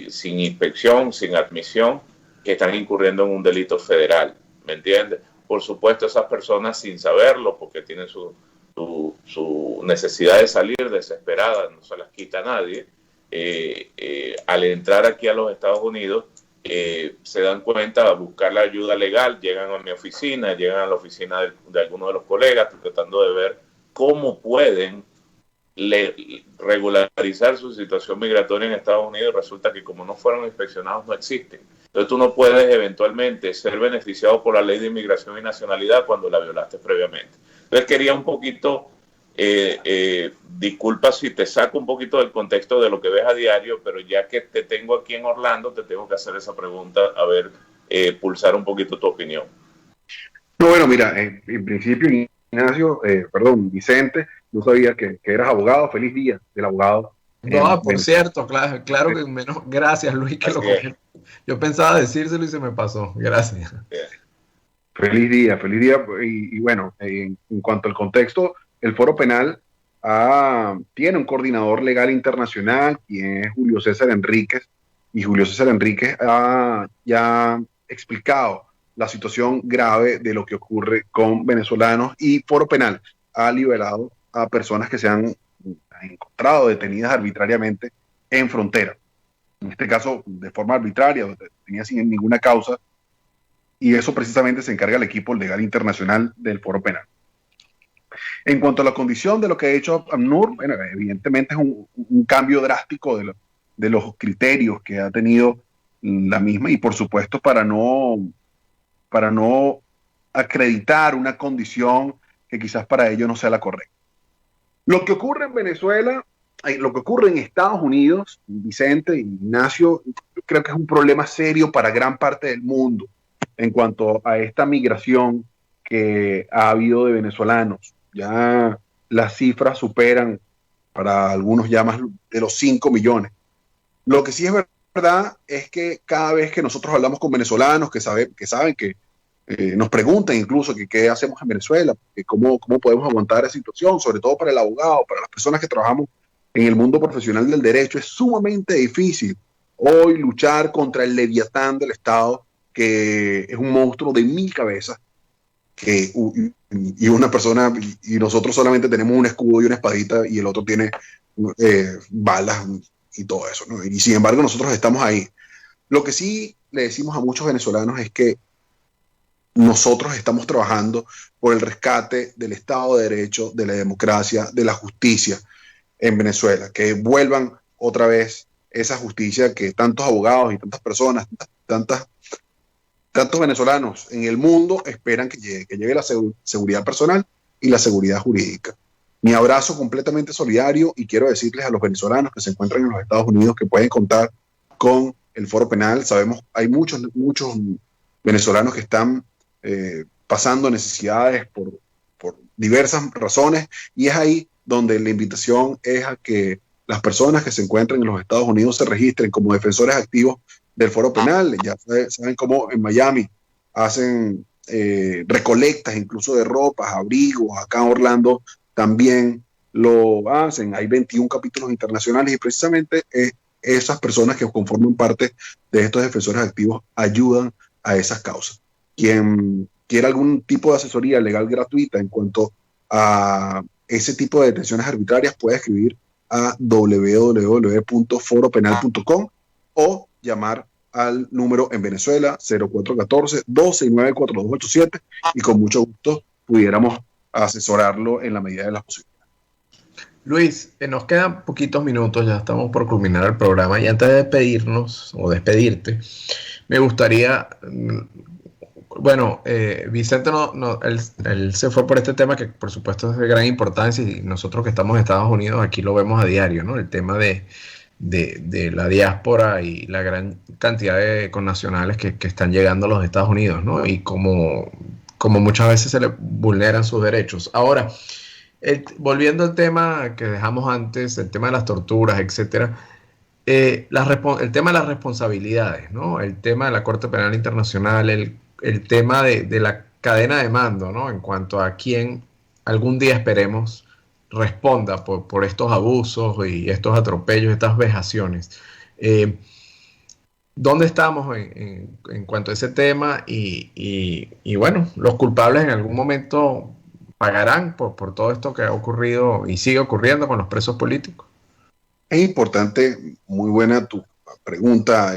sin inspección, sin admisión, que están incurriendo en un delito federal, ¿me entiendes? Por supuesto, esas personas sin saberlo, porque tienen su necesidad de salir desesperada, no se las quita nadie, al entrar aquí a los Estados Unidos, se dan cuenta a buscar la ayuda legal, llegan a mi oficina, llegan a la oficina de algunos de los colegas, tratando de ver cómo pueden regularizar su situación migratoria en Estados Unidos. Resulta que como no fueron inspeccionados, no existen. Entonces tú no puedes eventualmente ser beneficiado por la ley de inmigración y nacionalidad cuando la violaste previamente. Entonces quería un poquito, disculpa si te saco un poquito del contexto de lo que ves a diario, pero ya que te tengo aquí en Orlando, te tengo que hacer esa pregunta, a ver, pulsar un poquito tu opinión. No, bueno, mira, en principio, Vicente, no sabía que eras abogado. Feliz día del abogado. No, por cierto, claro que menos. Gracias, Luis, que lo comenté. Yo pensaba decírselo y se me pasó. Gracias. Feliz día. Y bueno, en cuanto al contexto, el Foro Penal tiene un coordinador legal internacional, quien es Julio César Enríquez, y Julio César Enríquez ha ya explicado la situación grave de lo que ocurre con venezolanos, y Foro Penal ha liberado a personas que se han encontrado detenidas arbitrariamente en frontera. En este caso, de forma arbitraria, tenía sin ninguna causa, y eso precisamente se encarga el equipo legal internacional del Foro Penal. En cuanto a la condición de lo que ha hecho ACNUR, bueno, evidentemente es un cambio drástico de los criterios que ha tenido la misma, y por supuesto para no acreditar una condición que quizás para ellos no sea la correcta. Lo que ocurre en Venezuela, lo que ocurre en Estados Unidos, Vicente, Ignacio, yo creo que es un problema serio para gran parte del mundo en cuanto a esta migración que ha habido de venezolanos. Ya las cifras superan para algunos ya más de los 5 millones. Lo que sí es verdad es que cada vez que nosotros hablamos con venezolanos que saben que nos preguntan incluso que qué hacemos en Venezuela, que cómo podemos aguantar esa situación, sobre todo para el abogado, para las personas que trabajamos en el mundo profesional del derecho. Es sumamente difícil hoy luchar contra el leviatán del Estado, que es un monstruo de 1000 cabezas, y una persona, y nosotros solamente tenemos un escudo y una espadita, y el otro tiene balas y todo eso, ¿no? Y sin embargo nosotros estamos ahí. Lo que sí le decimos a muchos venezolanos es que nosotros estamos trabajando por el rescate del Estado de Derecho, de la democracia, de la justicia en Venezuela, que vuelvan otra vez esa justicia que tantos abogados y tantas personas, tantos venezolanos en el mundo esperan que llegue la seguridad personal y la seguridad jurídica. Mi abrazo completamente solidario, y quiero decirles a los venezolanos que se encuentran en los Estados Unidos que pueden contar con el Foro Penal. Sabemos, hay muchos venezolanos que están pasando necesidades por diversas razones, y es ahí donde la invitación es a que las personas que se encuentran en los Estados Unidos se registren como defensores activos del Foro Penal. Ya saben cómo en Miami hacen recolectas incluso de ropas, abrigos. Acá en Orlando también lo hacen. Hay 21 capítulos internacionales, y precisamente esas personas que conforman parte de estos defensores activos ayudan a esas causas. Quien quiera algún tipo de asesoría legal gratuita en cuanto a ese tipo de detenciones arbitrarias puede escribir a www.foropenal.com o llamar al número en Venezuela 0414-269-4287, y con mucho gusto pudiéramos asesorarlo en la medida de las posibilidades. Luis, nos quedan poquitos minutos, ya estamos por culminar el programa, y antes de despedirnos o despedirte, me gustaría, bueno, Vicente él se fue por este tema que por supuesto es de gran importancia, y nosotros que estamos en Estados Unidos aquí lo vemos a diario, ¿no? El tema de la diáspora y la gran cantidad de connacionales que están llegando a los Estados Unidos, ¿no? Y como muchas veces se le vulneran sus derechos. Ahora, volviendo al tema que dejamos antes, el tema de las torturas, etcétera, el tema de las responsabilidades, ¿no? El tema de la Corte Penal Internacional, el tema de la cadena de mando, ¿no? En cuanto a quién algún día esperemos responda por estos abusos y estos atropellos, estas vejaciones. ¿Dónde estamos en cuanto a ese tema? Y bueno, los culpables en algún momento pagarán por todo esto que ha ocurrido y sigue ocurriendo con los presos políticos. Es importante, muy buena tu pregunta,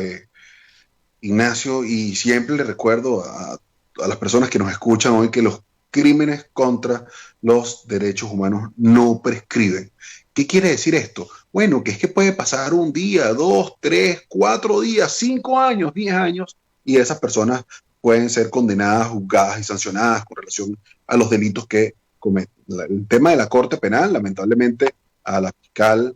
Ignacio, y siempre le recuerdo a las personas que nos escuchan hoy que los crímenes contra los derechos humanos no prescriben. ¿Qué quiere decir esto? Bueno, que es que puede pasar un día, 2, 3, 4 días, 5 años, 10 años, y esas personas pueden ser condenadas, juzgadas y sancionadas con relación a los delitos que cometen. El tema de la Corte Penal, lamentablemente, a la fiscal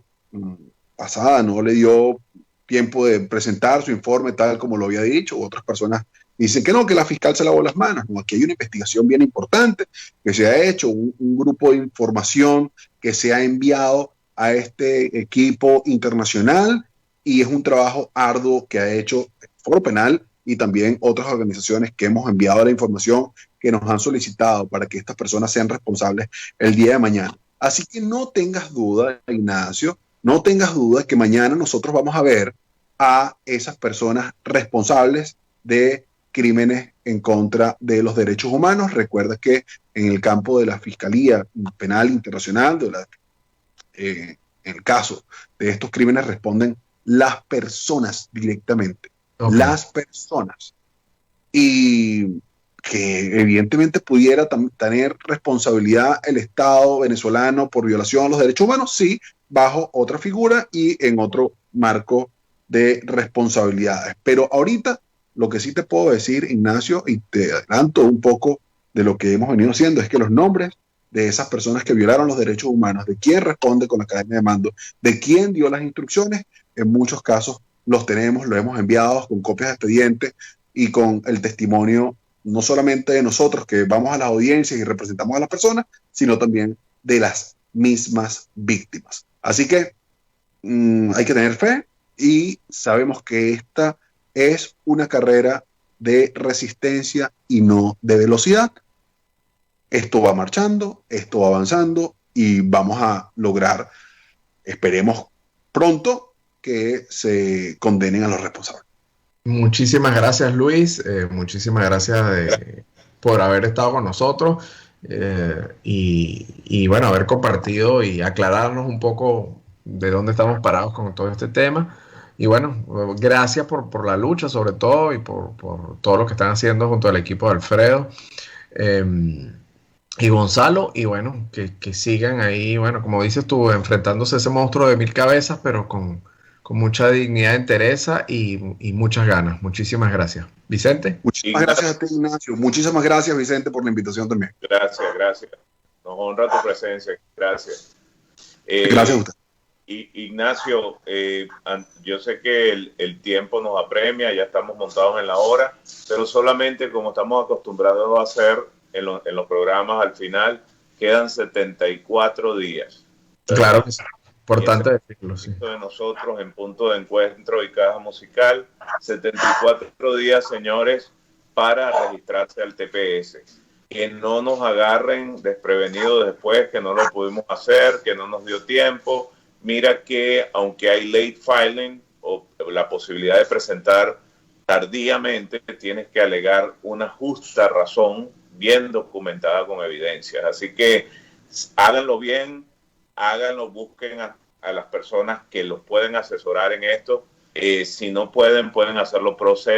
pasada no le dio tiempo de presentar su informe tal como lo había dicho. Otras personas dicen que no, que la fiscal se lavó las manos. No, aquí hay una investigación bien importante que se ha hecho, un grupo de información que se ha enviado a este equipo internacional, y es un trabajo arduo que ha hecho el Foro Penal y también otras organizaciones que hemos enviado la información que nos han solicitado para que estas personas sean responsables el día de mañana. Así que no tengas duda, Ignacio, no tengas duda que mañana nosotros vamos a ver a esas personas responsables de crímenes en contra de los derechos humanos. Recuerda que en el campo de la Fiscalía Penal Internacional, en el caso de estos crímenes responden las personas directamente. Okay. Las personas. Y que evidentemente pudiera tener responsabilidad el Estado venezolano por violación a los derechos humanos, sí, bajo otra figura y en otro marco de responsabilidades. Pero ahorita lo que sí te puedo decir, Ignacio, y te adelanto un poco de lo que hemos venido haciendo, es que los nombres de esas personas que violaron los derechos humanos, de quién responde con la cadena de mando, de quién dio las instrucciones, en muchos casos los tenemos, lo hemos enviado con copias de expedientes y con el testimonio no solamente de nosotros que vamos a las audiencias y representamos a las personas, sino también de las mismas víctimas. Así que hay que tener fe, y sabemos que esta es una carrera de resistencia y no de velocidad. Esto va marchando, esto va avanzando, y vamos a lograr, esperemos pronto, que se condenen a los responsables. Muchísimas gracias, Luis. Muchísimas gracias por haber estado con nosotros y bueno, haber compartido y aclararnos un poco de dónde estamos parados con todo este tema. Y bueno, gracias por la lucha, sobre todo, y por todo lo que están haciendo junto al equipo de Alfredo y Gonzalo. Y bueno, que sigan ahí, bueno, como dices tú, enfrentándose a ese monstruo de 1000 cabezas, pero con mucha dignidad, entereza y muchas ganas. Muchísimas gracias. Vicente. Muchísimas gracias a ti, Ignacio. Muchísimas gracias, Vicente, por la invitación también. Gracias. Nos honra tu presencia. Gracias. Gracias a usted. Ignacio, yo sé que el tiempo nos apremia, ya estamos montados en la hora, pero solamente como estamos acostumbrados a hacer en los programas al final, quedan 74 días. Claro que sí. Importante decirlo, sí. De nosotros en Punto de Encuentro y Caja Musical, 74 días, señores, para registrarse al TPS. Que no nos agarren desprevenidos después, que no lo pudimos hacer, que no nos dio tiempo. Mira que aunque hay late filing o la posibilidad de presentar tardíamente, tienes que alegar una justa razón bien documentada con evidencias. Así que háganlo bien. Háganlo, busquen a las personas que los pueden asesorar en esto. Si no pueden hacerlo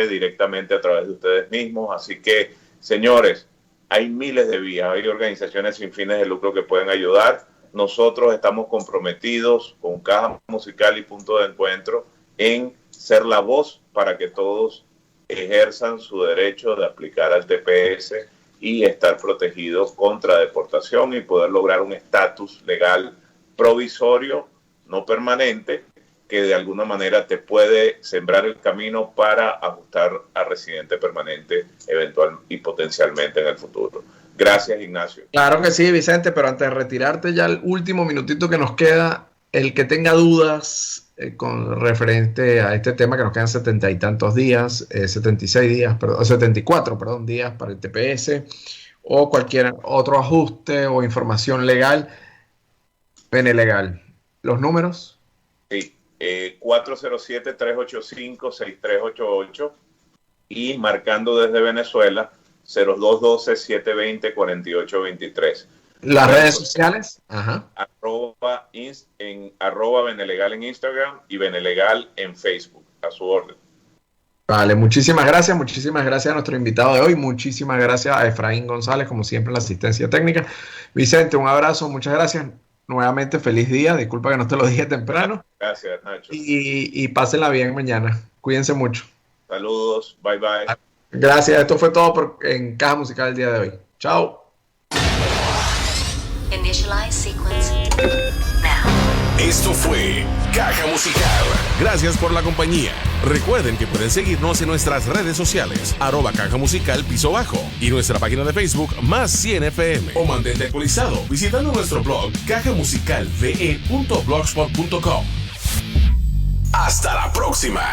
directamente a través de ustedes mismos. Así que, señores, hay miles de vías, hay organizaciones sin fines de lucro que pueden ayudar. Nosotros estamos comprometidos con Caja Musical y Punto de Encuentro en ser la voz para que todos ejerzan su derecho de aplicar al TPS y estar protegidos contra deportación y poder lograr un estatus legal provisorio, no permanente, que de alguna manera te puede sembrar el camino para ajustar a residente permanente eventual y potencialmente en el futuro. Gracias, Ignacio. Claro que sí, Vicente, pero antes de retirarte, ya el último minutito que nos queda, el que tenga dudas con referente a este tema, que nos quedan 70 y tantos días, 74 días para el TPS, o cualquier otro ajuste o información legal, Benelegal. ¿Los números? Sí, 407-385-6388 y marcando desde Venezuela 0212-720-4823. ¿Las redes sociales? Ajá. @Benelegal en Instagram y Benelegal en Facebook, a su orden. Vale, muchísimas gracias a nuestro invitado de hoy, muchísimas gracias a Efraín González, como siempre en la asistencia técnica. Vicente, un abrazo, muchas gracias. Nuevamente, feliz día, disculpa que no te lo dije temprano. Gracias, Nacho. Y pásenla bien mañana, cuídense mucho. Saludos, bye bye. Gracias, esto fue todo en Caja Musical el día de hoy. Chao. Initialize sequence now. Esto fue Caja Musical. Gracias por la compañía. Recuerden que pueden seguirnos en nuestras redes sociales, @Caja Musical _ y nuestra página de Facebook Más 100 FM. O mantente actualizado visitando nuestro blog cajamusicalve.blogspot.com. Hasta la próxima.